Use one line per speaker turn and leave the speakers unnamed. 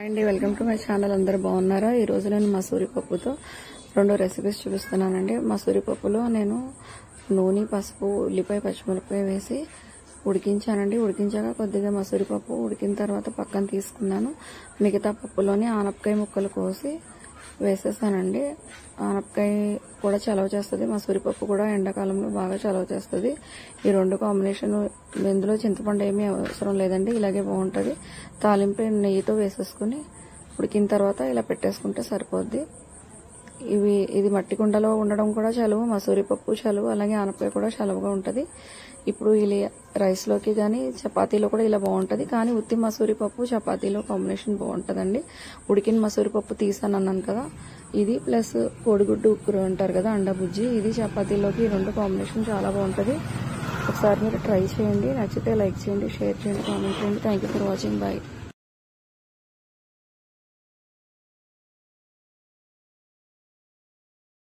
అండి welcome to my channel. అందరూ బాగున్నారా? ఈ రోజు నేను మసూరి పప్పుతో 2 రెసిపీస్ చూపిస్తున్నానండి. మసూరి పప్పులో నేను నూనె, పసుపు, ఉల్లిపాయ, పచ్చిమిరపకాయ వేసి ఉడికించానండి. ఉడికించాక కొద్దిగా మసూరి పప్పు ఉడికిన తర్వాత పక్కన తీసుకున్నాను. మిగతా పప్పులోని ఆనపకాయ ముక్కలు కోసి వేసేసానండి. ఆనపకాయ కూడా చలవ చేస్తుంది, మసూరి పప్పు కూడా ఎండాకాలంలో బాగా చలవ చేస్తుంది. ఈ 2 కాంబినేషన్. ఇందులో చింతపండు ఏమీ అవసరం లేదండి, ఇలాగే బాగుంటుంది. తాలింపు నెయ్యితో వేసేసుకుని ఉడికిన తర్వాత ఇలా పెట్టేసుకుంటే సరిపోద్ది. ఇది మట్టి కుండలో ఉండడం కూడా చలువు, మసూరి పప్పు చలువు, అలాగే ఆనపకాయ కూడా చలువుగా ఉంటుంది. ఇప్పుడు ఇలా రైస్లోకి కానీ చపాతీలో కూడా ఇలా బాగుంటుంది. కానీ ఉత్తి మసూరి పప్పు చపాతీలో కాంబినేషన్ బాగుంటుందండి. ఉడికిన మసూరి పప్పు తీసాను అన్నాను కదా, ఇది ప్లస్ కోడిగుడ్డు ఉక్కురు అంటారు కదా, అండా బుజ్జి, ఇది చపాతీలోకి 2 కాంబినేషన్ చాలా బాగుంటుంది. ఒకసారి మీరు ట్రై చేయండి. నచ్చితే లైక్ చేయండి, షేర్ చేయండి, కామెంట్ చేయండి. Thank you for watching. Bye.